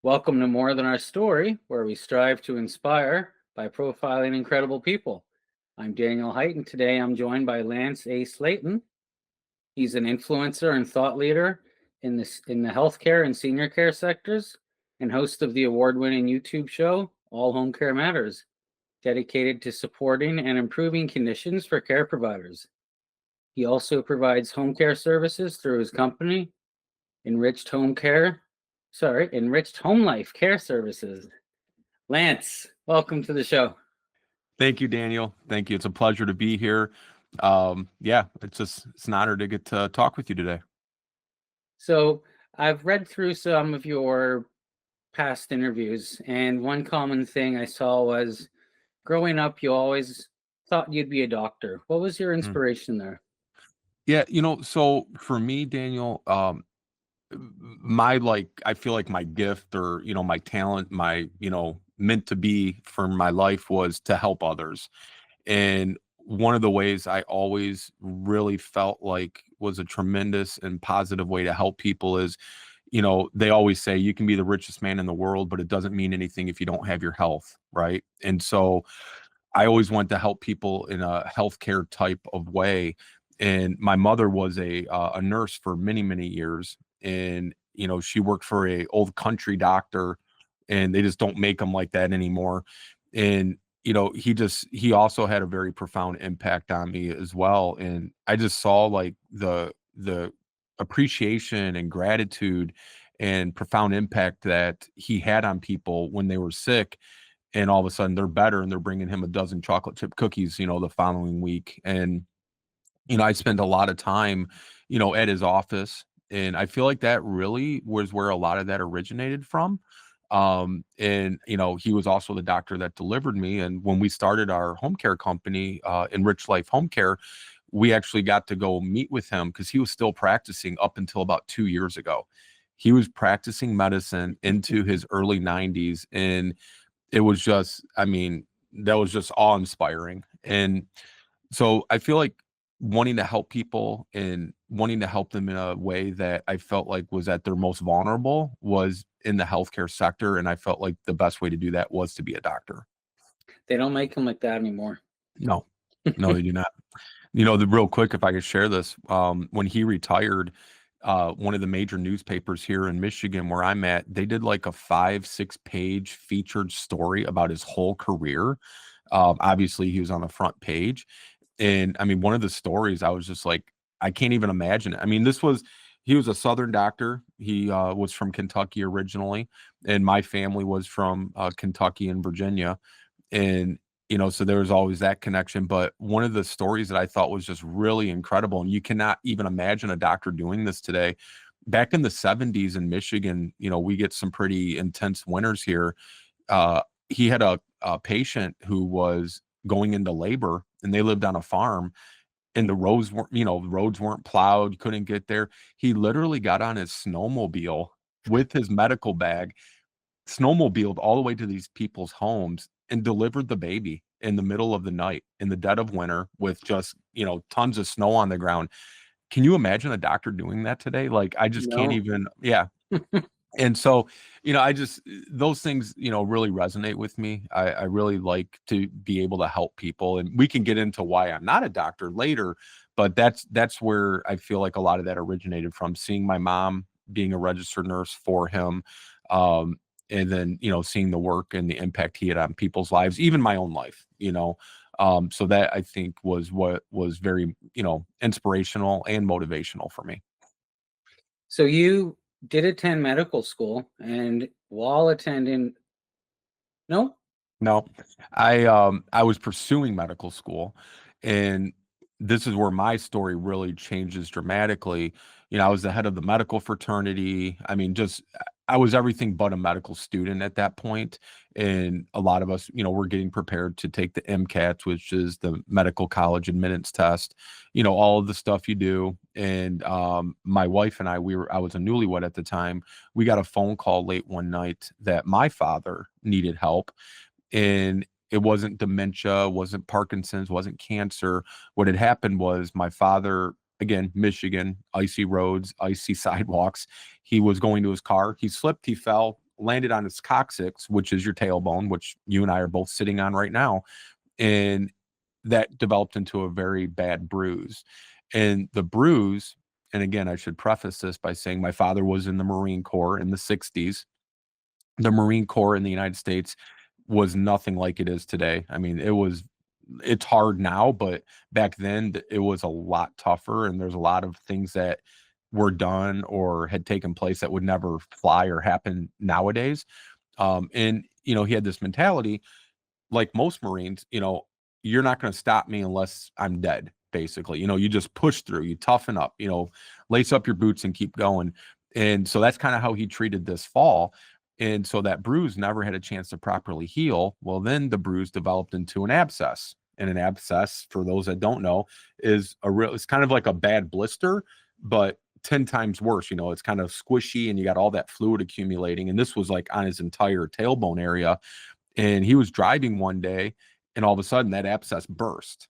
Welcome to More Than Our Story, where we strive to inspire by profiling incredible people. I'm Daniel Height, and today I'm joined by Lance A. Slatton. He's an influencer and thought leader in the healthcare and senior care sectors, and host of the award-winning YouTube show All Home Care Matters, dedicated to supporting and improving conditions for care providers. He also provides home care services through his company, Enriched Home Care, Enriched Home Life Care Services. Lance, welcome to the show. Thank you, Daniel. Thank you. It's a pleasure to be here. It's an honor to get to talk with you today. So, I've read through some of your past interviews, and one common thing I saw was growing up, you always thought you'd be a doctor. What was your Mm. inspiration there? Yeah, so for me, Daniel, I feel like my gift or, my talent, my, meant to be for my life was to help others. And one of the ways I always really felt like was a tremendous and positive way to help people is, they always say you can be the richest man in the world, but it doesn't mean anything if you don't have your health, right? And so I always want to help people in a healthcare type of way. And my mother was a nurse for many, many years. And, she worked for a old country doctor, and they just don't make them like that anymore. And, he also had a very profound impact on me as well. And I just saw like the appreciation and gratitude and profound impact that he had on people when they were sick, and all of a sudden they're better and they're bringing him a dozen chocolate chip cookies, the following week. And, I spent a lot of time, at his office, and I feel like that really was where a lot of that originated from. And, he was also the doctor that delivered me. And when we started our home care company, Enriched Life Home Care, we actually got to go meet with him because he was still practicing up until about 2 years ago. He was practicing medicine into his early 90s. And it was just, that was just awe-inspiring. And so I feel like wanting to help people and wanting to help them in a way that I felt like was at their most vulnerable was in the healthcare sector, and I felt like the best way to do that was to be a doctor. They don't make them like that anymore. No, no, they do not. The real quick, if I could share this, when he retired, one of the major newspapers here in Michigan, where I'm at, they did like a 5-6 page featured story about his whole career. Obviously, he was on the front page. And one of the stories, I was just like, I can't even imagine it. He was a Southern doctor. He was from Kentucky originally, and my family was from Kentucky and Virginia. And, so there was always that connection. But one of the stories that I thought was just really incredible, and you cannot even imagine a doctor doing this today. Back in the 70s in Michigan, we get some pretty intense winters here. He had a patient who was going into labor, and they lived on a farm, and the roads weren't plowed, couldn't get there. He literally got on his snowmobile with his medical bag, snowmobiled all the way to these people's homes, and delivered the baby in the middle of the night in the dead of winter with just, tons of snow on the ground. Can you imagine a doctor doing that today? Like, I just can't No. even, yeah. And so, I just, those things, really resonate with me. I really like to be able to help people, and we can get into why I'm not a doctor later, but that's where I feel like a lot of that originated from, seeing my mom being a registered nurse for him. And then, seeing the work and the impact he had on people's lives, even my own life, so that I think was what was very, inspirational and motivational for me. So, you did attend medical school, and while attending, no? No, I was pursuing medical school, and this is where my story really changes dramatically. I was the head of the medical fraternity. Just I was everything but a medical student at that point. And a lot of us, were getting prepared to take the MCAT, which is the medical college admittance test, all of the stuff you do. And my wife and I was a newlywed at the time. We got a phone call late one night that my father needed help, and it wasn't dementia, wasn't Parkinson's, wasn't cancer. What had happened was my father, again, Michigan, icy roads, icy sidewalks. He was going to his car. He slipped, he fell, landed on his coccyx, which is your tailbone, which you and I are both sitting on right now. And that developed into a very bad bruise. And the bruise, and again, I should preface this by saying my father was in the Marine Corps in the 60s. The Marine Corps in the United States was nothing like it is today. I mean, it's hard now, but back then it was a lot tougher. And there's a lot of things that were done or had taken place that would never fly or happen nowadays. And, he had this mentality like most Marines, you're not going to stop me unless I'm dead, basically. You just push through, you toughen up, lace up your boots and keep going. And so that's kind of how he treated this fall. And so that bruise never had a chance to properly heal. Well, then the bruise developed into an abscess. And an abscess, for those that don't know, it's kind of like a bad blister, but 10 times worse. It's kind of squishy and you got all that fluid accumulating. And this was like on his entire tailbone area. And he was driving one day and all of a sudden that abscess burst.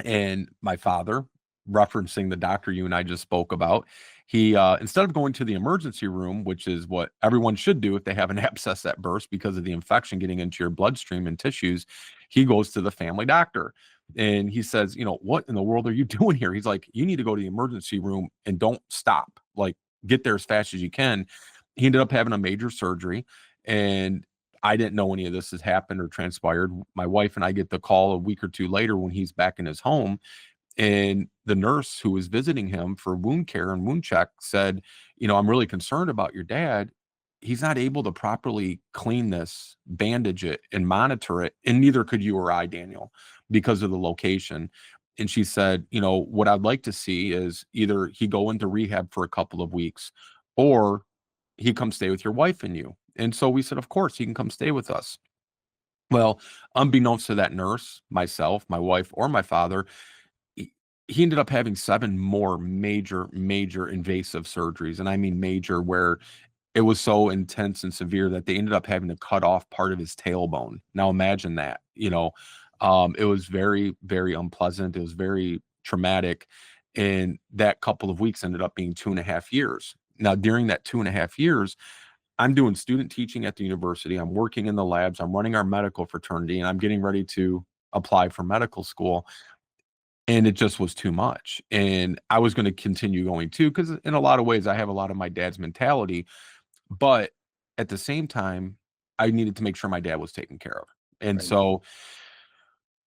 And my father, referencing the doctor you and I just spoke about, he instead of going to the emergency room, which is what everyone should do if they have an abscess that bursts because of the infection getting into your bloodstream and tissues, he goes to the family doctor. And he says, what in the world are you doing here? He's like, you need to go to the emergency room and don't stop. Like, get there as fast as you can. He ended up having a major surgery. And I didn't know any of this has happened or transpired. My wife and I get the call a week or two later when he's back in his home. And the nurse who was visiting him for wound care and wound check said, I'm really concerned about your dad. He's not able to properly clean this, bandage it, and monitor it. And neither could you or I, Daniel, because of the location. And she said, what I'd like to see is either he go into rehab for a couple of weeks or he come stay with your wife and you. And so we said, of course, he can come stay with us. Well, unbeknownst to that nurse, myself, my wife, or my father, he ended up having 7 more major invasive surgeries. And I mean major, where it was so intense and severe that they ended up having to cut off part of his tailbone. Now imagine that, it was very, very unpleasant. It was very traumatic. And that couple of weeks ended up being 2.5 years. Now, during that 2.5 years, I'm doing student teaching at the university. I'm working in the labs. I'm running our medical fraternity, and I'm getting ready to apply for medical school. And it just was too much. And I was going to continue going too, because in a lot of ways, I have a lot of my dad's mentality. But at the same time, I needed to make sure my dad was taken care of. And Right. so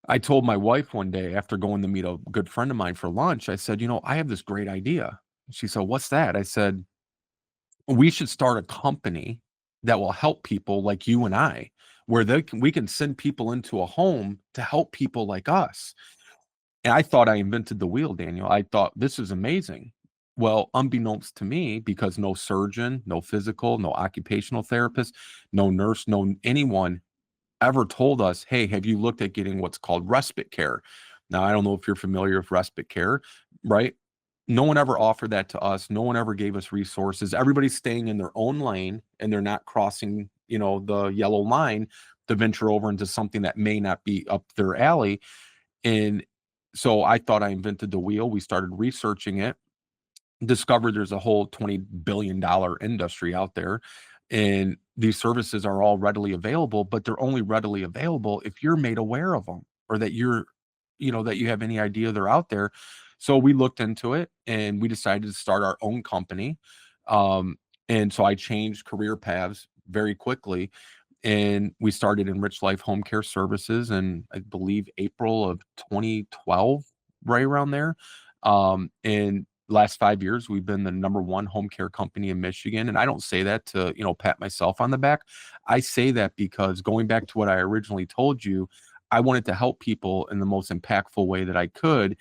I told my wife one day after going to meet a good friend of mine for lunch, I said, I have this great idea. She said, what's that? I said, we should start a company that will help people like you and I, where we can send people into a home to help people like us. And I thought I invented the wheel, Daniel. I thought this is amazing. Well, unbeknownst to me, because no surgeon, no physical, no occupational therapist, no nurse, no anyone ever told us, hey, have you looked at getting what's called respite care? Now, I don't know if you're familiar with respite care, right? No one ever offered that to us. No one ever gave us resources. Everybody's staying in their own lane and they're not crossing, the yellow line to venture over into something that may not be up their alley. And so I thought I invented the wheel. We started researching it, discovered there's a whole $20 billion industry out there. And these services are all readily available, but they're only readily available if you're made aware of them or that that you have any idea they're out there. So we looked into it and we decided to start our own company. And so I changed career paths very quickly. And we started Enriched Life Home Care Services in, I believe, April of 2012, right around there. And last 5 years, we've been the #1 home care company in Michigan. And I don't say that to, pat myself on the back. I say that because going back to what I originally told you, I wanted to help people in the most impactful way that I could.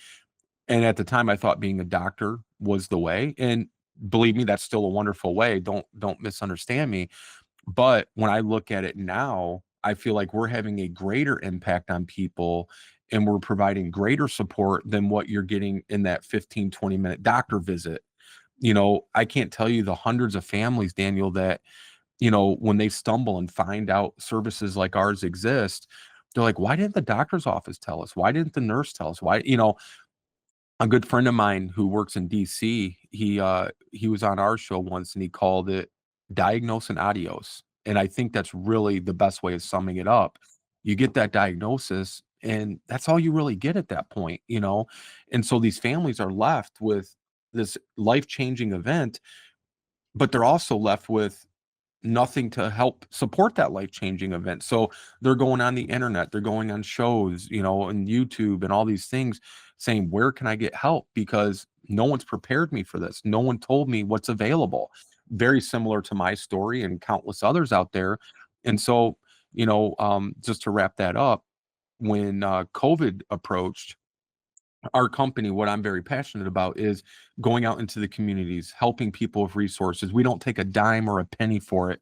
And at the time, I thought being a doctor was the way. And believe me, that's still a wonderful way. Don't misunderstand me. But when I look at it now, I feel like we're having a greater impact on people and we're providing greater support than what you're getting in that 15, 20-minute doctor visit. I can't tell you the hundreds of families, Daniel, that, when they stumble and find out services like ours exist, they're like, why didn't the doctor's office tell us? Why didn't the nurse tell us? Why, a good friend of mine who works in DC, he was on our show once and he called it diagnose and adios. And I think that's really the best way of summing it up. You get that diagnosis, and that's all you really get at that point, you know? And so these families are left with this life changing event, but they're also left with nothing to help support that life-changing event. So they're going on the internet, they're going on shows, you know, and YouTube and all these things saying, "Where can I get help?" Because no one's prepared me for this. No one told me what's available. Very similar to my story and countless others out there. And so, just to wrap that up, when COVID approached, our company, what I'm very passionate about is going out into the communities, helping people with resources. We don't take a dime or a penny for it.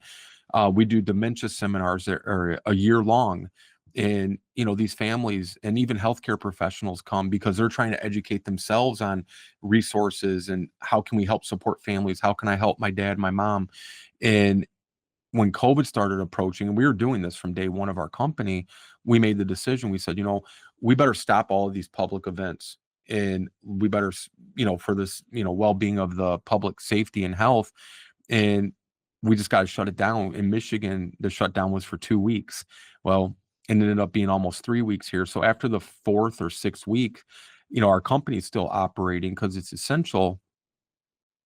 We do dementia seminars that are a year long. And, these families and even healthcare professionals come because they're trying to educate themselves on resources and how can we help support families? How can I help my dad, my mom? And when COVID started approaching, and we were doing this from day one of our company, we made the decision. We said, we better stop all of these public events, and we better, for this, well-being of the public safety and health. And we just got to shut it down. In Michigan, the shutdown was for 2 weeks. Well, it ended up being almost 3 weeks here. So after the fourth or sixth week, our company is still operating because it's essential.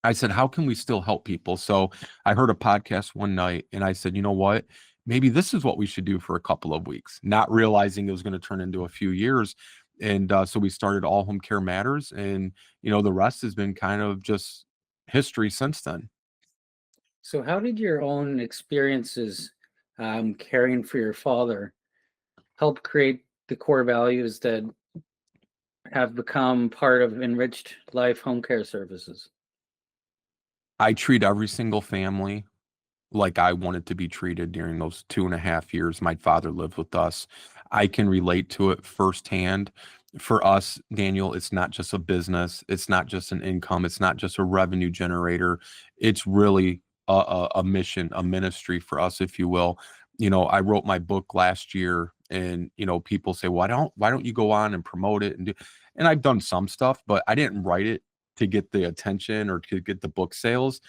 I said, "How can we still help people?" So I heard a podcast one night and I said, "You know what? Maybe this is what we should do for a couple of weeks," not realizing it was going to turn into a few years. And so we started All Home Care Matters. And, the rest has been kind of just history since then. So, how did your own experiences caring for your father help create the core values that have become part of Enriched Life Home Care Services? I treat every single family like I wanted to be treated during those 2.5 years my father lived with us. I can relate to it firsthand. For us, Daniel, it's not just a business, it's not just an income, it's not just a revenue generator. It's really a mission, a ministry for us, if you will. I wrote my book last year, and people say, why don't you go on and promote it and I've done some stuff, but I didn't write it to get the attention or to get the book sales.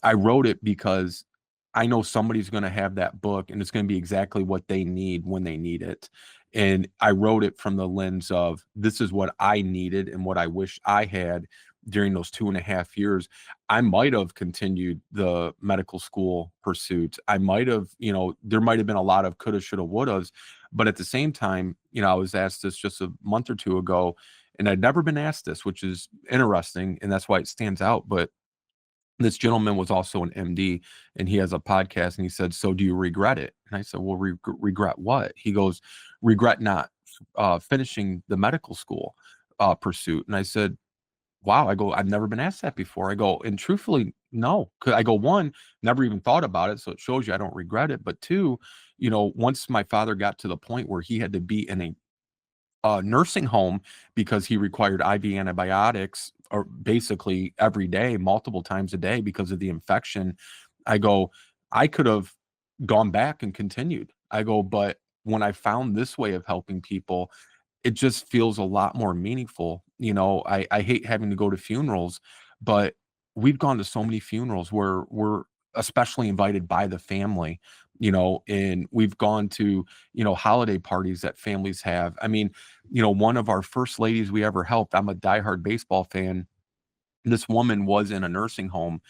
I wrote it because I know somebody's going to have that book and it's going to be exactly what they need when they need it. And I wrote it from the lens of this is what I needed and what I wish I had during those 2.5 years. I might have continued the medical school pursuit. I might have, there might have been a lot of coulda, shoulda, wouldas. But at the same time, I was asked this just a month or two ago, and I'd never been asked this, which is interesting. And that's why it stands out. But this gentleman was also an MD, and he has a podcast, and he said, "So do you regret it?" And I said, "Well, regret what?" He goes, "Regret not finishing the medical school pursuit." And I said, "Wow." I go, "I've never been asked that before." I go, and truthfully, no. 'Cause I go, one, never even thought about it. So it shows you I don't regret it. But two, once my father got to the point where he had to be in a nursing home because he required IV antibiotics or basically every day, multiple times a day because of the infection. I go, I could have gone back and continued. I go, but when I found this way of helping people, it just feels a lot more meaningful. I hate having to go to funerals, but we've gone to so many funerals where we're especially invited by the family, and we've gone to, holiday parties that families have. I mean, one of our first ladies we ever helped, I'm a diehard baseball fan. This woman was in a nursing home,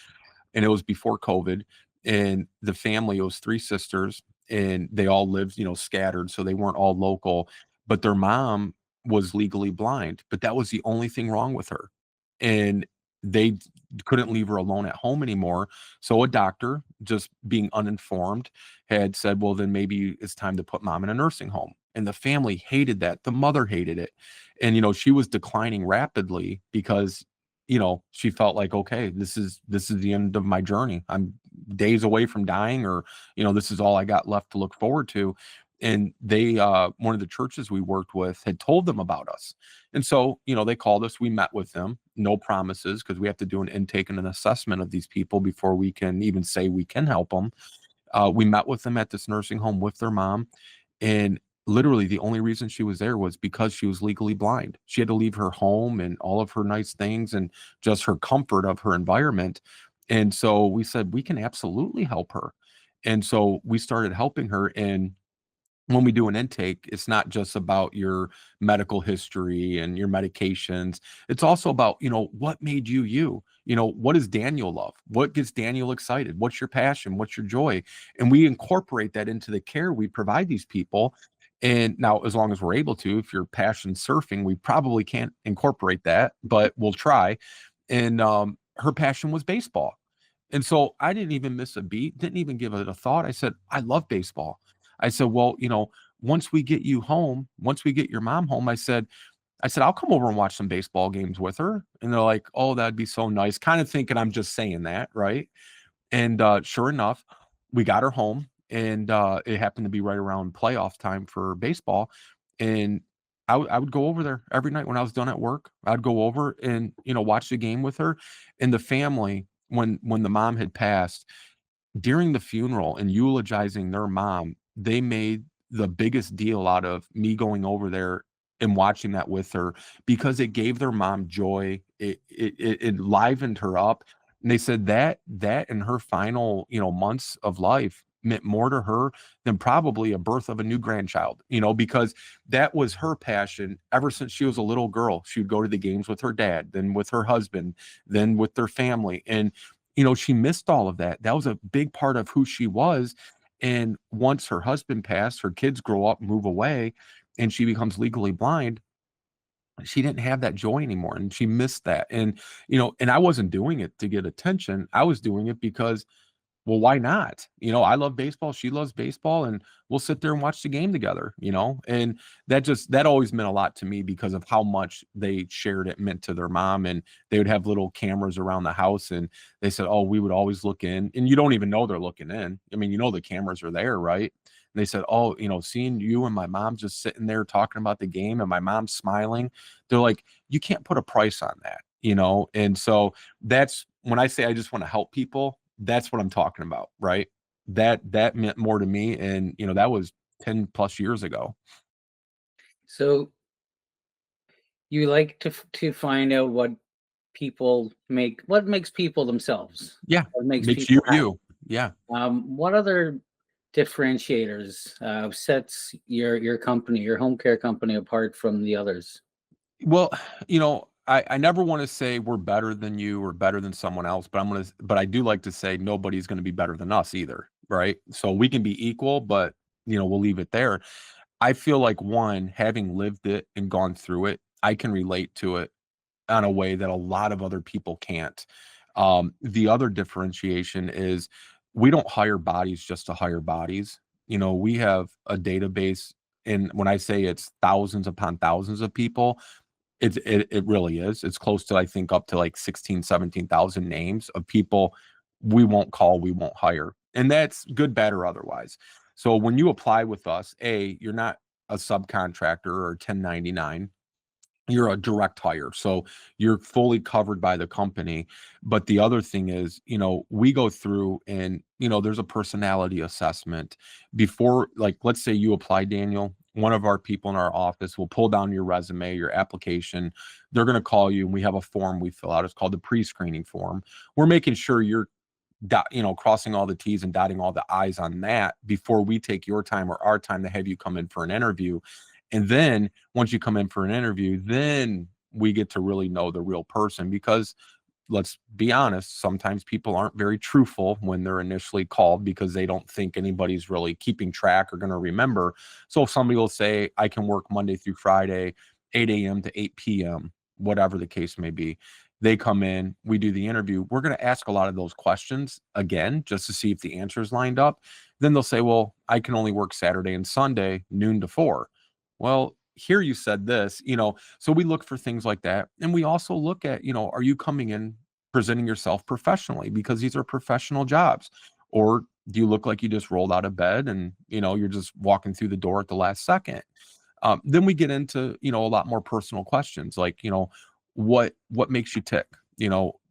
and it was before COVID. And the family, it was three sisters, and they all lived, scattered, so they weren't all local. But their mom was legally blind, but that was the only thing wrong with her. And they couldn't leave her alone at home anymore. So a doctor, just being uninformed, had said, "Well, then maybe it's time to put mom in a nursing home." And the family hated that. The mother hated it. And, she was declining rapidly because she felt like, okay, this is the end of my journey. I'm days away from dying, or, this is all I got left to look forward to. And they, one of the churches we worked with had told them about us. And so, they called us, we met with them, no promises, because we have to do an intake and an assessment of these people before we can even say we can help them. We met with them at this nursing home with their mom, and literally the only reason she was there was because she was legally blind. She had to leave her home and all of her nice things and just her comfort of her environment. And so we said, we can absolutely help her. And so we started helping her. And when we do an intake, it's not just about your medical history and your medications. It's also about, what made you you? What does Daniel love? What gets Daniel excited? What's your passion? What's your joy? And we incorporate that into the care we provide these people. And now, as long as we're able to, if your passion surfing, we probably can't incorporate that, but we'll try. And her passion was baseball. And so I didn't even miss a beat, didn't even give it a thought. I said, I love baseball. I said, well, once we get you home, once we get your mom home, I said, I'll come over and watch some baseball games with her. And they're like, oh, that'd be so nice. Kind of thinking I'm just saying that, right? And sure enough, we got her home, and it happened to be right around playoff time for baseball. And I would go over there every night when I was done at work. I'd go over and watch the game with her. And the family, when the mom had passed, during the funeral and eulogizing their mom, they made the biggest deal out of me going over there and watching that with her, because it gave their mom joy. It livened her up. And they said that in her final, months of life meant more to her than probably a birth of a new grandchild, because that was her passion ever since she was a little girl. She would go to the games with her dad, then with her husband, then with their family. And she missed all of that. That was a big part of who she was. And once her husband passed, her kids grow up, move away, and she becomes legally blind, she didn't have that joy anymore. And she missed that. And I wasn't doing it to get attention. I was doing it because, well, why not? I love baseball. She loves baseball, and we'll sit there and watch the game together. And that always meant a lot to me because of how much they shared it meant to their mom. And they would have little cameras around the house, and they said, oh, we would always look in, and you don't even know they're looking in. I mean, the cameras are there, right? And they said, oh, seeing you and my mom just sitting there talking about the game and my mom smiling, they're like, you can't put a price on that. And so that's when I say I just want to help people, that's what I'm talking about, right? That meant more to me, and that was 10 plus years ago. So you like to find out what makes people themselves, Yeah, what makes makes you people happy. you. Yeah. What other differentiators sets your company, your home care company, apart from the others? Well, I never want to say we're better than you or better than someone else, but I do like to say nobody's going to be better than us either, right? So we can be equal, but we'll leave it there. I feel like, one, having lived it and gone through it, I can relate to it on a way that a lot of other people can't. The other differentiation is we don't hire bodies just to hire bodies. We have a database, and when I say it's thousands upon thousands of people, it really is. It's close to, I think, up to like 16, 17,000 names of people we won't call, we won't hire. And that's good, bad, or otherwise. So when you apply with us, you're not a subcontractor or 1099, you're a direct hire. So you're fully covered by the company. But the other thing is, we go through and, there's a personality assessment before, like, let's say you apply, Daniel. One of our people in our office will pull down your resume, your application. They're going to call you, and we have a form we fill out. It's called the pre-screening form. We're making sure you're crossing all the T's and dotting all the I's on that before we take your time or our time to have you come in for an interview. And then once you come in for an interview, then we get to really know the real person, because let's be honest, sometimes people aren't very truthful when they're initially called because they don't think anybody's really keeping track or going to remember. So if somebody will say, I can work Monday through Friday, 8 a.m. to 8 p.m., whatever the case may be. They come in, we do the interview. We're going to ask a lot of those questions again, just to see if the answers lined up. Then they'll say, well, I can only work Saturday and Sunday, noon to 4. Well, here you said this. So we look for things like that. And we also look at, are you coming in presenting yourself professionally, because these are professional jobs? Or do you look like you just rolled out of bed and, you're just walking through the door at the last second? Then we get into, a lot more personal questions like, what makes you tick?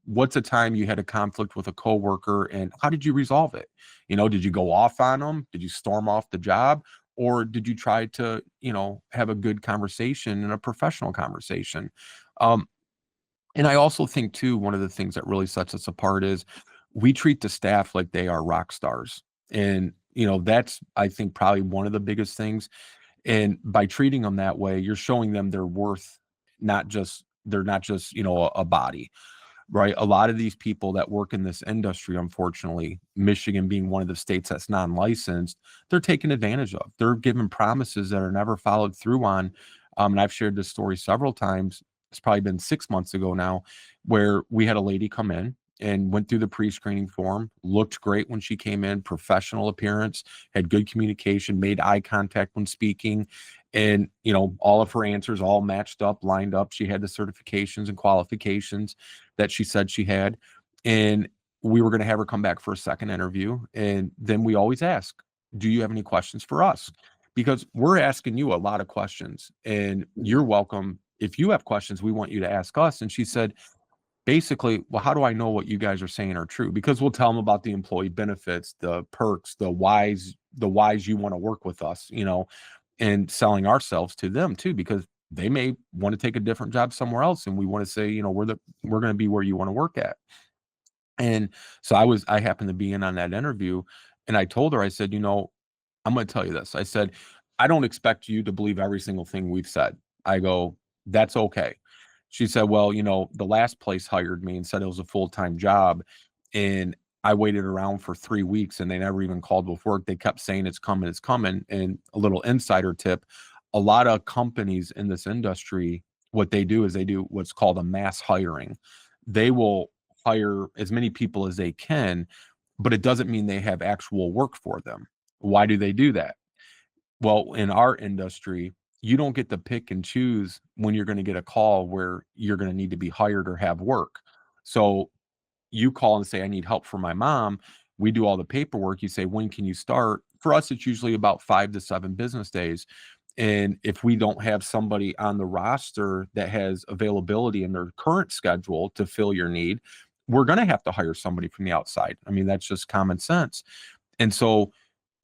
What's a time you had a conflict with a coworker and how did you resolve it? Did you go off on them? Did you storm off the job? Or did you try to, have a good conversation and a professional conversation? And I also think too, one of the things that really sets us apart is we treat the staff like they are rock stars. And, that's, I think, probably one of the biggest things. And by treating them that way, you're showing them their worth, they're not just, a body, right? A lot of these people that work in this industry, unfortunately, Michigan being one of the states that's non-licensed, they're taken advantage of. They're given promises that are never followed through on. And I've shared this story several times. It's probably been 6 months ago now, where we had a lady come in and went through the pre-screening form, looked great when she came in, professional appearance, had good communication, made eye contact when speaking, and all of her answers all matched up, lined up. She had the certifications and qualifications that she said she had. And we were going to have her come back for a second interview. And then we always ask, do you have any questions for us? Because we're asking you a lot of questions, and you're welcome. If you have questions, we want you to ask us. And she said, basically, well, how do I know what you guys are saying are true? Because we'll tell them about the employee benefits, the perks, the whys you want to work with us, and selling ourselves to them too, because they may want to take a different job somewhere else. And we want to say, we're going to be where you want to work at. And so I happened to be in on that interview, and I told her, I said, I'm going to tell you this. I said, I don't expect you to believe every single thing we've said. I go, that's okay. She said, well, the last place hired me and said it was a full-time job. And I waited around for 3 weeks and they never even called with work. They kept saying it's coming, it's coming. And a little insider tip, a lot of companies in this industry, what they do is they do what's called a mass hiring. They will hire as many people as they can, but it doesn't mean they have actual work for them. Why do they do that? Well, in our industry, you don't get to pick and choose when you're going to get a call where you're going to need to be hired or have work. So you call and say, I need help for my mom. We do all the paperwork. You say, when can you start? For us, it's usually about 5 to 7 business days. And if we don't have somebody on the roster that has availability in their current schedule to fill your need, we're going to have to hire somebody from the outside. I mean, that's just common sense. And so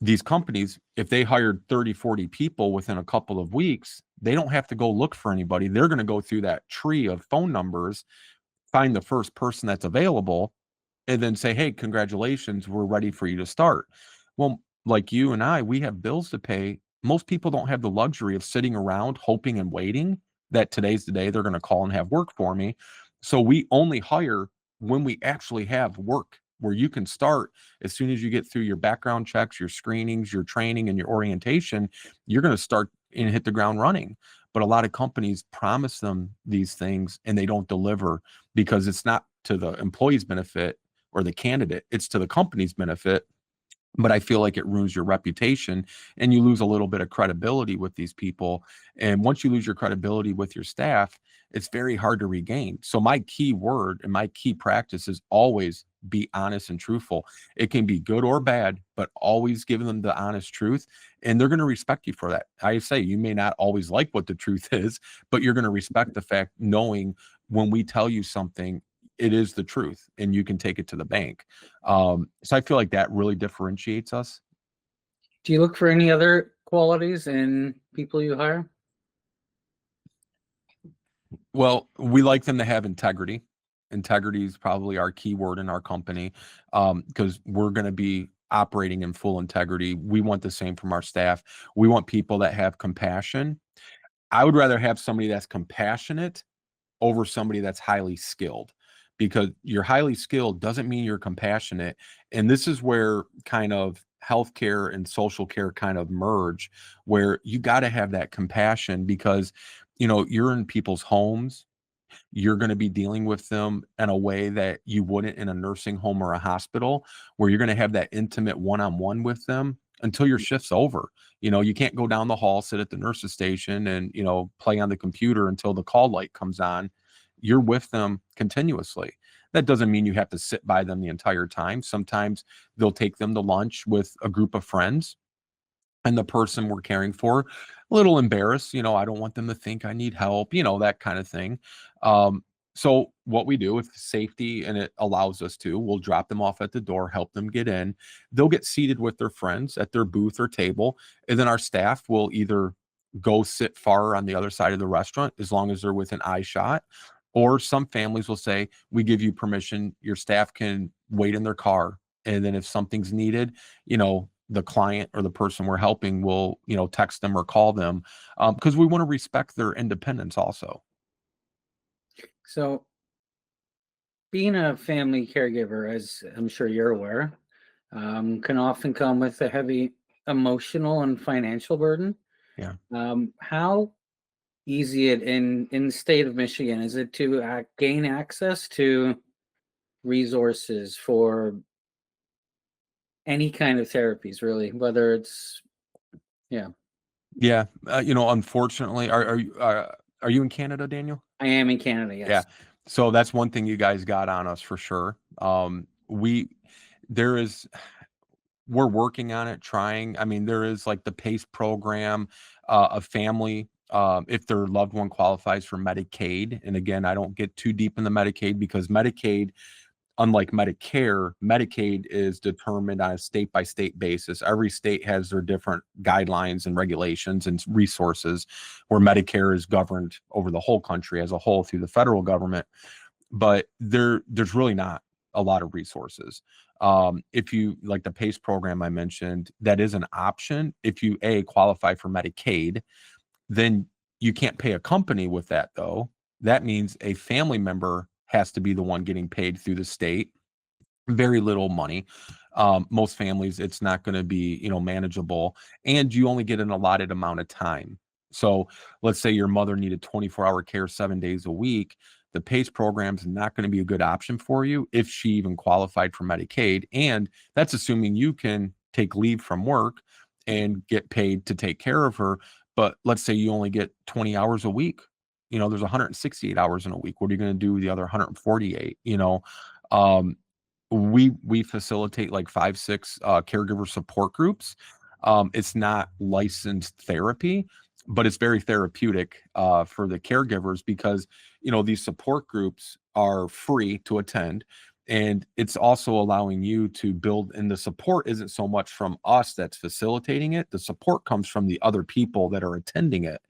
these companies, if they hired 30, 40 people within a couple of weeks, they don't have to go look for anybody. They're going to go through that tree of phone numbers, find the first person that's available, and then say, hey, congratulations, we're ready for you to start. Well, like you and I, we have bills to pay. Most people don't have the luxury of sitting around hoping and waiting that today's the day they're going to call and have work for me. So we only hire when we actually have work where you can start as soon as you get through your background checks, your screenings, your training, and your orientation. You're going to start and hit the ground running. But a lot of companies promise them these things and they don't deliver, because it's not to the employee's benefit or the candidate, it's to the company's benefit. But I feel like it ruins your reputation and you lose a little bit of credibility with these people. And once you lose your credibility with your staff, it's very hard to regain. So my key word and my key practice is always be honest and truthful. It can be good or bad, but always give them the honest truth, and they're going to respect you for that. I say, you may not always like what the truth is, but you're going to respect the fact, knowing when we tell you something, it is the truth and you can take it to the bank. So I feel like that really differentiates us. Do you look for any other qualities in people you hire? Well, we like them to have integrity. Integrity is probably our key word in our company, because we're going to be operating in full integrity. We want the same from our staff. We want people that have compassion. I would rather have somebody that's compassionate over somebody that's highly skilled, because you're highly skilled doesn't mean you're compassionate. And this is where kind of healthcare and social care kind of merge, where you got to have that compassion, because you're in people's homes. You're going to be dealing with them in a way that you wouldn't in a nursing home or a hospital, where you're going to have that intimate one-on-one with them until your shift's over. You can't go down the hall, sit at the nurse's station and, play on the computer until the call light comes on. You're with them continuously. That doesn't mean you have to sit by them the entire time. Sometimes they'll take them to lunch with a group of friends, and the person we're caring for, a little embarrassed, I don't want them to think I need help, that kind of thing. So what we do with safety, and it allows us to, we'll drop them off at the door, help them get in. They'll get seated with their friends at their booth or table. And then our staff will either go sit far on the other side of the restaurant, as long as they're within eye shot, Or some families will say, we give you permission, your staff can wait in their car. And then if something's needed, the client or the person we're helping will, text them or call them, because we want to respect their independence also. So, being a family caregiver, as I'm sure you're aware, can often come with a heavy emotional and financial burden. Yeah. How easy it in the state of Michigan is it to gain access to resources for any kind of therapies, really, whether it's yeah. Yeah. Unfortunately, are you in Canada, Daniel? I am in Canada, Yeah. yes. So that's one thing you guys got on us for sure. There is, we're working on it, trying. I mean, there is like the PACE program, a family, if their loved one qualifies for Medicaid. And again, I don't get too deep in the Medicaid because Medicaid, unlike Medicare, Medicaid is determined on a state by state basis. Every state has their different guidelines and regulations and resources, where Medicare is governed over the whole country as a whole through the federal government. But there's really not a lot of resources. If you like the PACE program I mentioned, that is an option. If you qualify for Medicaid, then you can't pay a company with that though. That means a family member has to be the one getting paid through the state. Very little money. Most families, it's not going to be, manageable, and you only get an allotted amount of time. So let's say your mother needed 24-hour care 7 days a week. The PACE program is not going to be a good option for you if she even qualified for Medicaid. And that's assuming you can take leave from work and get paid to take care of her. But let's say you only get 20 hours a week. There's 168 hours in a week. What are you going to do with the other 148? Um, we facilitate like 5-6 caregiver support groups. It's not licensed therapy, but it's very therapeutic for the caregivers, because these support groups are free to attend, and it's also allowing you to build. And the support isn't so much from us that's facilitating it, the support comes from the other people that are attending it.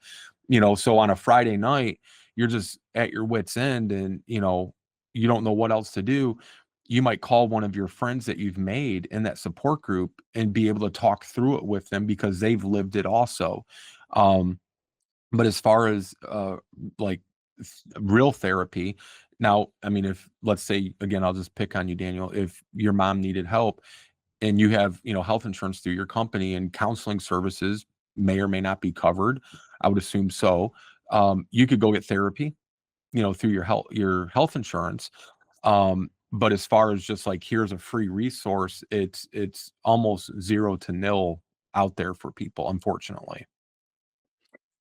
So on a Friday night, you're just at your wit's end, and you don't know what else to do. You might call one of your friends that you've made in that support group and be able to talk through it with them because they've lived it also. Um, but as far as like real therapy, now, I mean, if let's say again, I'll just pick on you, Daniel, if your mom needed help and you have, health insurance through your company, and counseling services may or may not be covered, I would assume so. You could go get therapy, through your health insurance. But as far as just like, here's a free resource, it's almost zero to nil out there for people, unfortunately.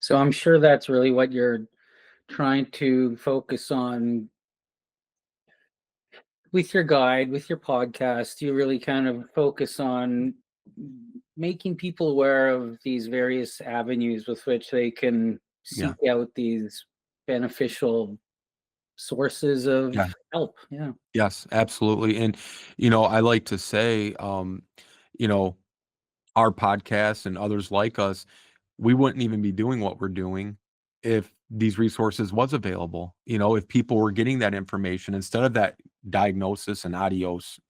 So I'm sure that's really what you're trying to focus on with your guide, with your podcast. You really kind of focus on making people aware of these various avenues with which they can Yeah. seek out these beneficial sources of Yeah. help. Yeah. Yes, absolutely. And I like to say, you know, our podcast and others like us, we wouldn't even be doing what we're doing if these resources was available. If people were getting that information instead of that diagnosis and adios,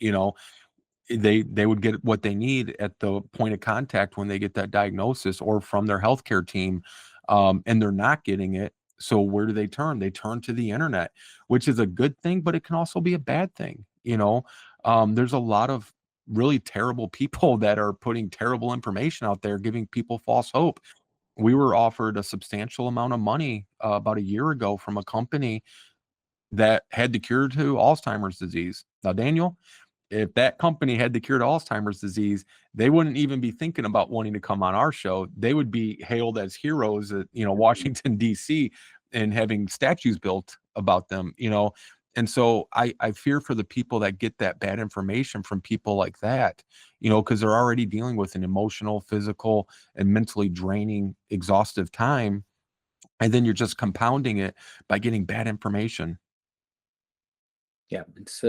they would get what they need at the point of contact when they get that diagnosis, or from their healthcare team, and they're not getting it. So where do they turn? They turn to the internet, which is a good thing, but it can also be a bad thing. There's a lot of really terrible people that are putting terrible information out there, giving people false hope. We were offered a substantial amount of money about a year ago from a company that had the cure to Alzheimer's disease. Now, Daniel, if that company had the cure to Alzheimer's disease, they wouldn't even be thinking about wanting to come on our show. They would be hailed as heroes at, Washington, D.C., and having statues built about them, And so I fear for the people that get that bad information from people like that, because they're already dealing with an emotional, physical, and mentally draining, exhaustive time. And then you're just compounding it by getting bad information. Yeah. It's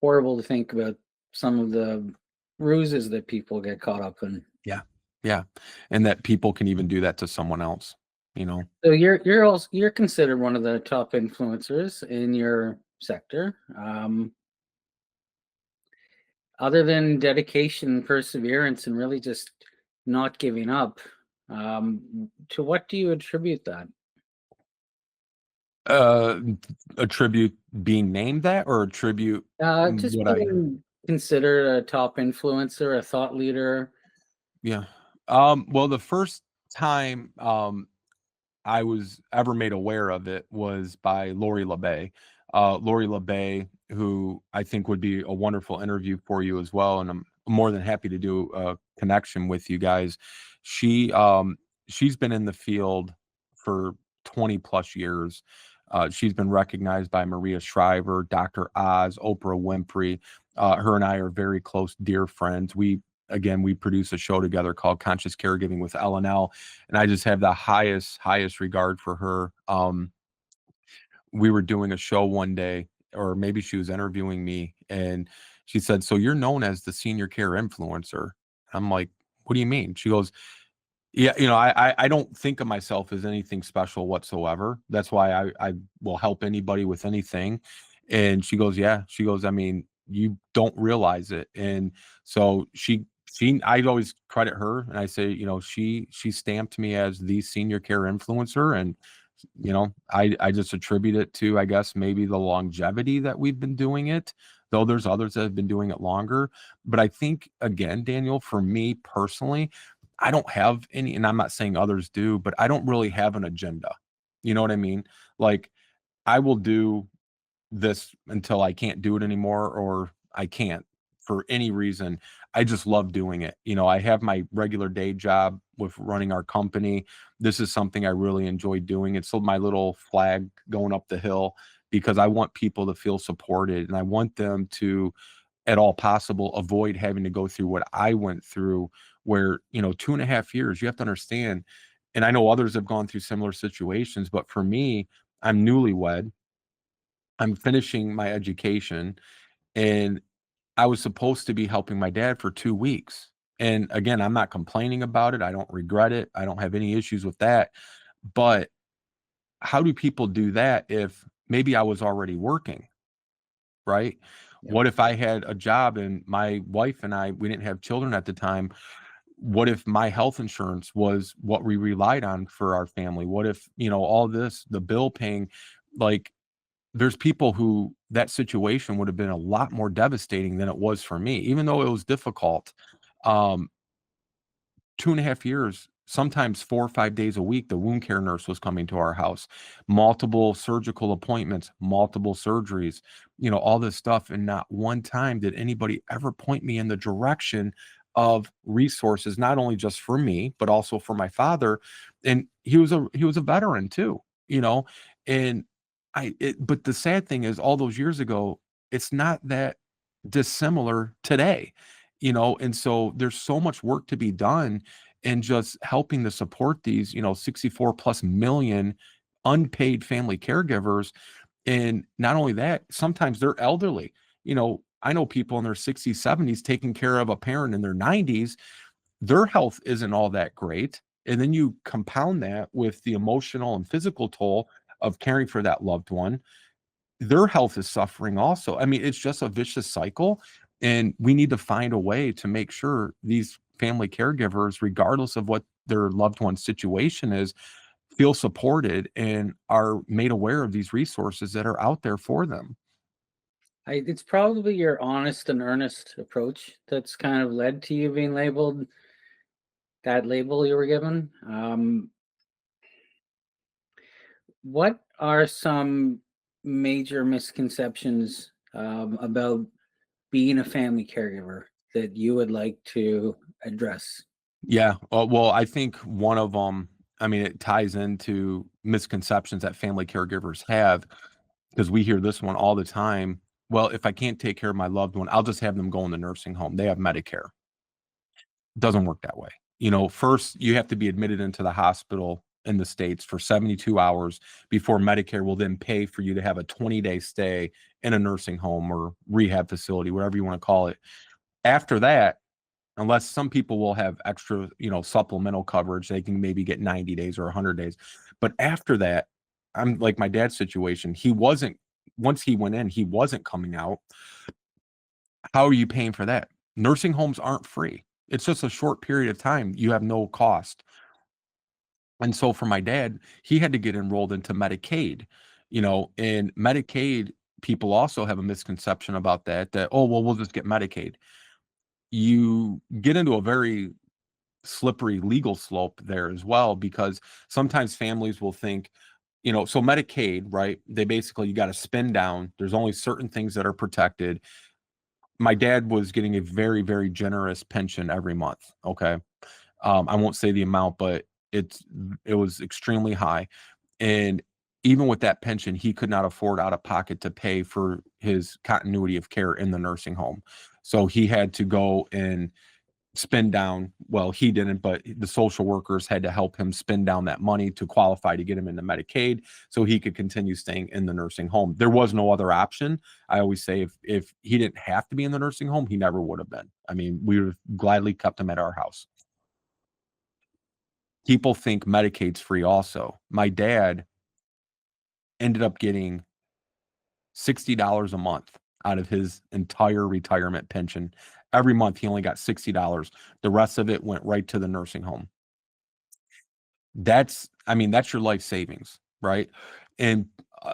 horrible to think about some of the ruses that people get caught up in. Yeah. Yeah. And that people can even do that to someone else. you know. So you're considered one of the top influencers in your sector. Other than dedication, perseverance, and really just not giving up, to what do you attribute that? Uh, Attribute being named that, or attribute Just what I being considered a top influencer, a thought leader. yeah. Well, the first time I was ever made aware of it was by Lori LeBay. Lori LeBay, who I think would be a wonderful interview for you as well, and I'm more than happy to do a connection with you guys. She she's been in the field for 20 plus years. She's been recognized by Maria Shriver, Dr. Oz, Oprah Winfrey. Her and I are very close, dear friends. We produce a show together called Conscious Caregiving with LNL, and I just have the highest regard for her. We were doing a show one day, or maybe she was interviewing me, and she said, "So you're known as the senior care influencer." I'm like, "What do you mean?" She goes, "Yeah, I don't think of myself as anything special whatsoever. That's why I will help anybody with anything." And she goes, "Yeah." She goes, "I mean, you don't realize it." And so I'd always credit her, and I say, she stamped me as the senior care influencer, and I just attribute it to, I guess, maybe the longevity that we've been doing it, though there's others that have been doing it longer. But I think, again, Daniel, for me personally, I don't have any, and I'm not saying others do, but I don't really have an agenda. You know what I mean? Like, I will do this until I can't do it anymore, or I can't for any reason. I just love doing it. I have my regular day job with running our company. This is something I really enjoy doing. It's my little flag going up the hill, because I want people to feel supported, and I want them to, at all possible, avoid having to go through what I went through, where, 2.5 years, you have to understand. And I know others have gone through similar situations, but for me, I'm newlywed. I'm finishing my education, and I was supposed to be helping my dad for 2 weeks. And again, I'm not complaining about it. I don't regret it. I don't have any issues with that. But how do people do that if maybe I was already working, right? Yeah. What if I had a job and my wife and we didn't have children at the time? What if my health insurance was what we relied on for our family? What if, all this, the bill paying, like, there's people who that situation would have been a lot more devastating than it was for me, even though it was difficult. Um, 2.5 years, sometimes 4 or 5 days a week, the wound care nurse was coming to our house, multiple surgical appointments, multiple surgeries, all this stuff. And not one time did anybody ever point me in the direction of resources, not only just for me, but also for my father. And he was a veteran too, you know, and but the sad thing is, all those years ago, it's not that dissimilar today, and so there's so much work to be done, and just helping to support these, 64 plus million unpaid family caregivers. And not only that, sometimes they're elderly. I know people in their 60s, 70s taking care of a parent in their 90s. Their health isn't all that great. And then you compound that with the emotional and physical toll of caring for that loved one. Their health is suffering also. I mean, it's just a vicious cycle. And we need to find a way to make sure these family caregivers, regardless of what their loved one's situation is, feel supported and are made aware of these resources that are out there for them. It's probably your honest and earnest approach that's kind of led to you being labeled that label you were given. What are some major misconceptions about being a family caregiver that you would like to address? Yeah. Well, I think one of them, I mean, it ties into misconceptions that family caregivers have, because we hear this one all the time. Well, if I can't take care of my loved one, I'll just have them go in the nursing home. They have Medicare. Doesn't work that way. First, you have to be admitted into the hospital in the States for 72 hours before Medicare will then pay for you to have a 20-day stay in a nursing home or rehab facility, whatever you want to call it. After that, unless some people will have extra, supplemental coverage. They can maybe get 90 days or 100 days. But after that, I'm like my dad's situation. He wasn't, once he went in, he wasn't coming out. How are you paying for that? Nursing homes aren't free. It's just a short period of time. You have no cost. And so for my dad, he had to get enrolled into Medicaid, and Medicaid, people also have a misconception about that, oh, well, we'll just get Medicaid. You get into a very slippery legal slope there as well, because sometimes families will think, so Medicaid, right? They basically, you got to spin down. There's only certain things that are protected. My dad was getting a very, very generous pension every month. Okay. I won't say the amount, but it was extremely high. And even with that pension, he could not afford out of pocket to pay for his continuity of care in the nursing home. So he had to go and spin down. Well, he didn't, but the social workers had to help him spin down that money to qualify to get him into Medicaid so he could continue staying in the nursing home. There was no other option. I always say if he didn't have to be in the nursing home, he never would have been. I mean, we would have gladly kept him at our house. People think Medicaid's free also. My dad ended up getting $60 a month out of his entire retirement pension. Every month he only got $60. The rest of it went right to the nursing home. That's your life savings, right? And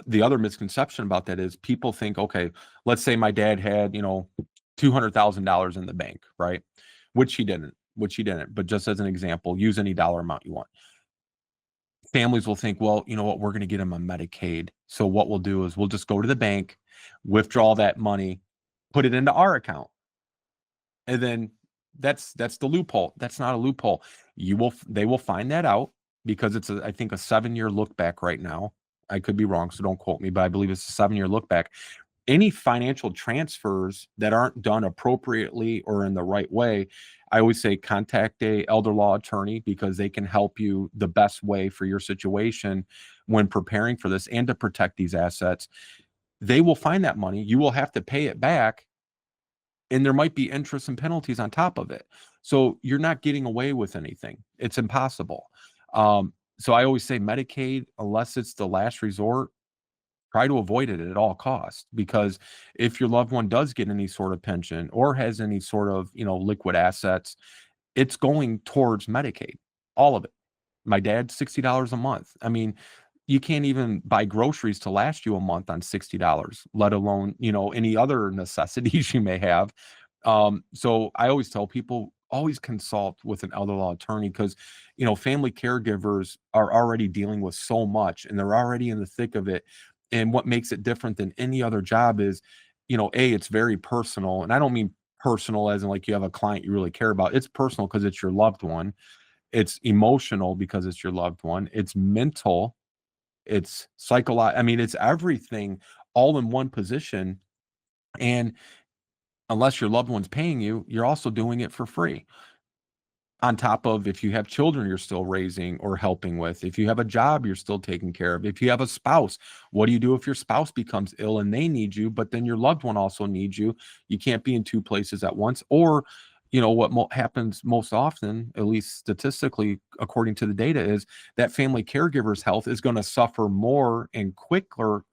the other misconception about that is people think, okay, let's say my dad had, $200,000 in the bank, right? Which he didn't, but just as an example, use any dollar amount you want. Families will think, well, you know what, we're going to get him a Medicaid. So what we'll do is we'll just go to the bank, withdraw that money, put it into our account. And then that's the loophole. That's not a loophole. They will find that out because it's I think a 7-year look back right now. I could be wrong, so don't quote me, but I believe it's a 7-year look back. Any financial transfers that aren't done appropriately or in the right way, I always say contact a elder law attorney because they can help you the best way for your situation when preparing for this and to protect these assets. They will find that money. You will have to pay it back, and there might be interest and penalties on top of it. So you're not getting away with anything. It's impossible. So I always say Medicaid, unless it's the last resort, try to avoid it at all costs, because if your loved one does get any sort of pension or has any sort of, liquid assets, it's going towards Medicaid, all of it. My dad's $60 a month. I mean, you can't even buy groceries to last you a month on $60, let alone, any other necessities you may have. So I always tell people, always consult with an elder law attorney because, family caregivers are already dealing with so much and they're already in the thick of it. And what makes it different than any other job is, it's very personal. And I don't mean personal as in like you have a client you really care about. It's personal because it's your loved one. It's emotional because it's your loved one. It's mental. It's psychological. I mean, it's everything all in one position. And unless your loved one's paying you, you're also doing it for free. On top of, if you have children you're still raising or helping with, if you have a job you're still taking care of, if you have a spouse, what do you do if your spouse becomes ill and they need you, but then your loved one also needs you? You can't be in two places at once. Or, what happens most often, at least statistically, according to the data, is that family caregiver's health is going to suffer more and quicker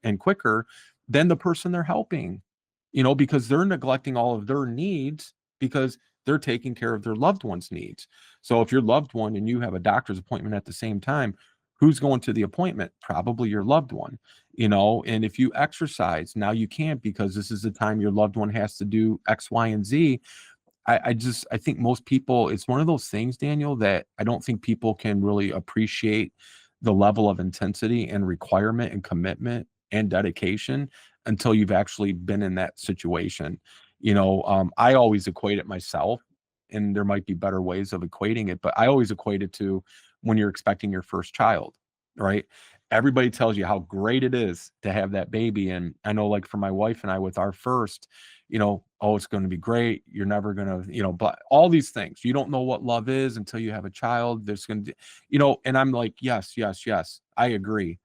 than the person they're helping, because they're neglecting all of their needs because they're taking care of their loved one's needs. So if your loved one and you have a doctor's appointment at the same time, who's going to the appointment? Probably your loved one, and if you exercise, now you can't because this is the time your loved one has to do X, Y, and Z. I think most people, it's one of those things, Daniel, that I don't think people can really appreciate the level of intensity and requirement and commitment and dedication until you've actually been in that situation. I always equate it myself, and there might be better ways of equating it, but I always equate it to when you're expecting your first child, right? Everybody tells you how great it is to have that baby. And I know, like for my wife and I with our first, oh, it's going to be great. You're never going to, but all these things, you don't know what love is until you have a child. There's going to, and I'm like, yes, yes, yes, I agree.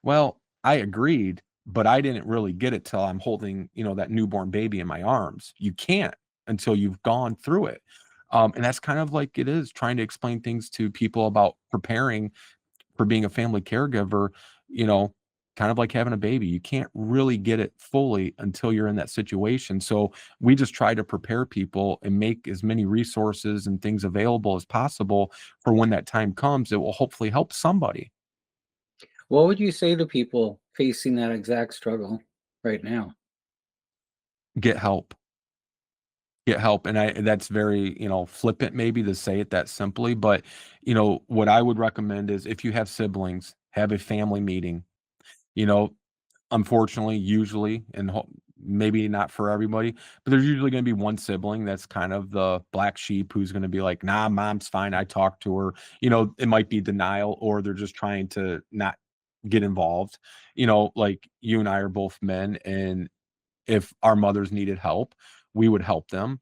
Well, I agreed, but I didn't really get it till I'm holding, that newborn baby in my arms. You can't until you've gone through it. And that's kind of like it is trying to explain things to people about preparing for being a family caregiver, you know, kind of like having a baby. You can't really get it fully until you're in that situation. So we just try to prepare people and make as many resources and things available as possible for when that time comes. It will hopefully help somebody What would you say to people facing that exact struggle right now? get help. Get help. And that's very, flippant maybe to say it that simply, but what I would recommend is if you have siblings, have a family meeting. You know, Unfortunately, usually, and maybe not for everybody, but there's usually gonna be one sibling that's kind of the black sheep who's gonna be like, "Nah, mom's fine, I talked to her." It might be denial or they're just trying to not get involved. Like, you and I are both men, and if our mothers needed help, we would help them.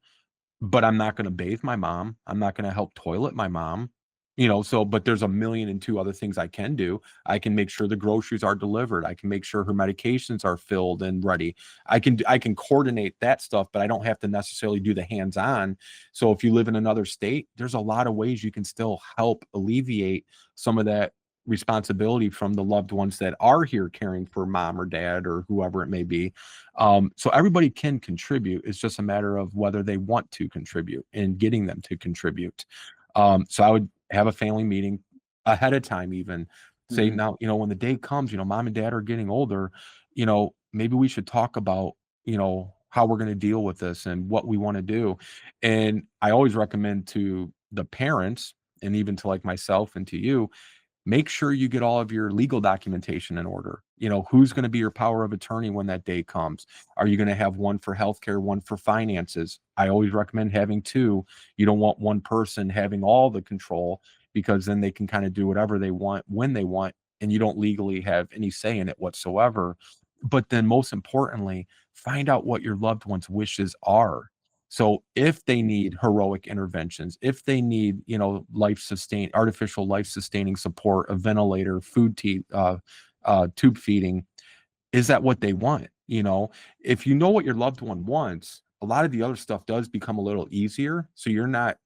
But I'm not gonna bathe my mom, I'm not gonna help toilet my mom, but there's a million and 2 other things I can do. I can make sure the groceries are delivered, I can make sure her medications are filled and ready. I can coordinate that stuff, but I don't have to necessarily do the hands-on. So if you live in another state, there's a lot of ways you can still help alleviate some of that responsibility from the loved ones that are here caring for mom or dad or whoever it may be. So everybody can contribute. It's just a matter of whether they want to contribute and getting them to contribute. So I would have a family meeting ahead of time, even say, Mhm. now, when the day comes, mom and dad are getting older, maybe we should talk about, how we're going to deal with this and what we want to do. And I always recommend to the parents and even to like myself and to you, make sure you get all of your legal documentation in order. Who's going to be your power of attorney when that day comes? Are you going to have one for healthcare, one for finances? I always recommend having two. You don't want one person having all the control because then they can kind of do whatever they want when they want, and you don't legally have any say in it whatsoever. But then, most importantly, find out what your loved one's wishes are. So if they need heroic interventions, if they need, artificial life sustaining support, a ventilator, tube feeding, is that what they want? If you know what your loved one wants, a lot of the other stuff does become a little easier. So you're not,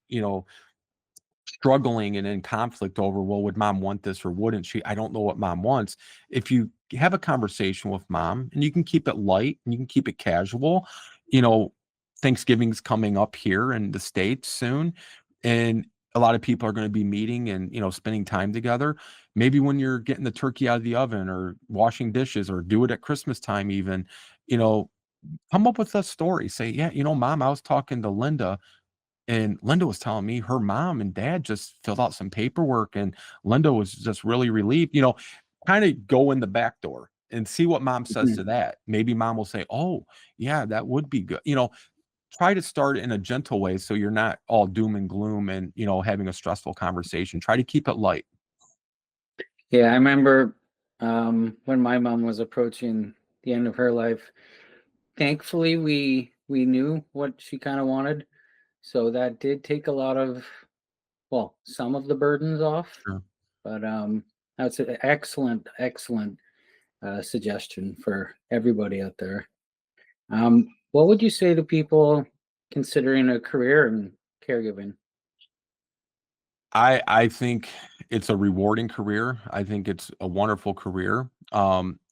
struggling and in conflict over, well, would mom want this or wouldn't she? I don't know what mom wants. If you have a conversation with mom and you can keep it light and you can keep it casual, you know, Thanksgiving's coming up here in the States soon. And a lot of people are going to be meeting and, spending time together. Maybe when you're getting the turkey out of the oven or washing dishes or do it at Christmas time, even, you know, come up with a story. Say, yeah, mom, I was talking to Linda and Linda was telling me her mom and dad just filled out some paperwork and Linda was just really relieved, kind of go in the back door and see what mom says to Mhm. that. Maybe mom will say, "Oh, yeah, that would be good." Try to start in a gentle way so you're not all doom and gloom and, having a stressful conversation. Try to keep it light. Yeah, I remember when my mom was approaching the end of her life. Thankfully, we knew what she kind of wanted, so that did take a lot of, well, some of the burdens off. Sure. But that's an excellent, excellent suggestion for everybody out there. What would you say to people considering a career in caregiving? I think it's a rewarding career. I think it's a wonderful career.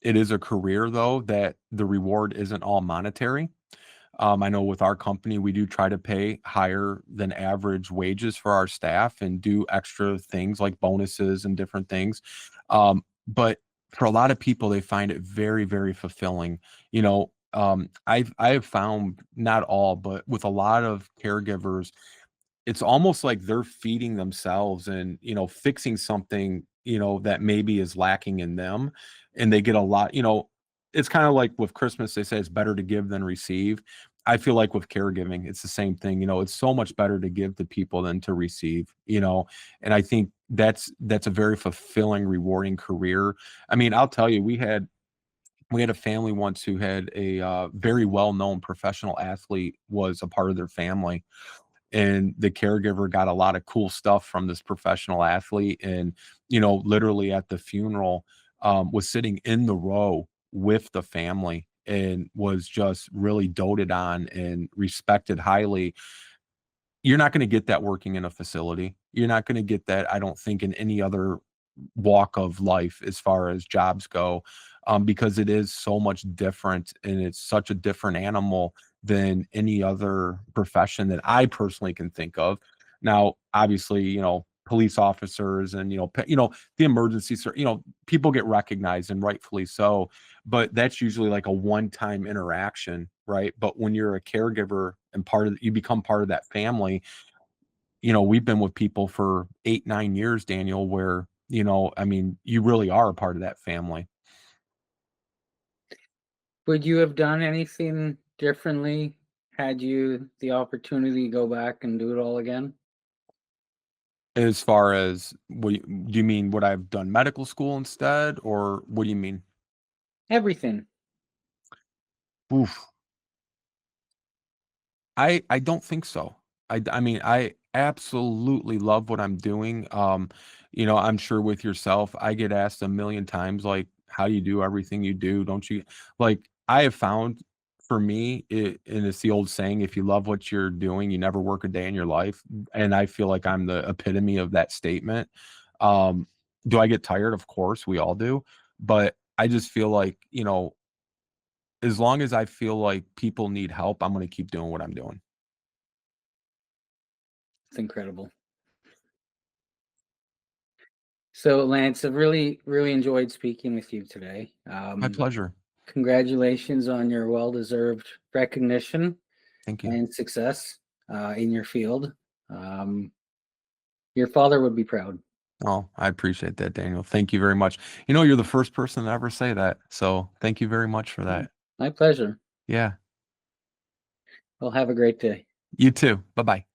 It is a career though that the reward isn't all monetary. I know with our company, we do try to pay higher than average wages for our staff and do extra things like bonuses and different things. But for a lot of people, they find it very, very fulfilling. I have found not all, but with a lot of caregivers, it's almost like they're feeding themselves and, fixing something, that maybe is lacking in them. And they get a lot, it's kind of like with Christmas, they say it's better to give than receive. I feel like with caregiving, it's the same thing. It's so much better to give to people than to receive, and I think that's a very fulfilling, rewarding career. I mean, I'll tell you, we had a family once who had a very well-known professional athlete was a part of their family, and the caregiver got a lot of cool stuff from this professional athlete, and literally at the funeral was sitting in the row with the family and was just really doted on and respected highly. you're not gonna get that working in a facility. You're not gonna get that, I don't think, in any other walk of life as far as jobs go, because it is so much different and it's such a different animal than any other profession that I personally can think of. Now, obviously, police officers and, the emergency people get recognized and rightfully so, but that's usually like a one-time interaction, right? But when you're a caregiver and you become part of that family, we've been with people for 8, 9 years, Daniel, where, I mean, you really are a part of that family. Would you have done anything differently had you the opportunity to go back and do it all again? As far as do you mean would I have done medical school instead, or what do you mean? Everything. Oof. I don't think so. I mean, I absolutely love what I'm doing. I'm sure with yourself, I get asked a million times, like, how do you do everything you do? Don't you like I have found for me, and it's the old saying, if you love what you're doing, you never work a day in your life. And I feel like I'm the epitome of that statement. Um, do I get tired? Of course, we all do. But I just feel like, as long as I feel like people need help, I'm gonna keep doing what I'm doing. It's incredible. So, Lance, I've really, really enjoyed speaking with you today. My pleasure. Congratulations on your well-deserved recognition Thank you. and success in your field. Um, your father would be proud. Oh, I appreciate that, Daniel. Thank you very much. You're the first person to ever say that. So thank you very much for that. My pleasure. Yeah. Well, have a great day. You too. Bye bye.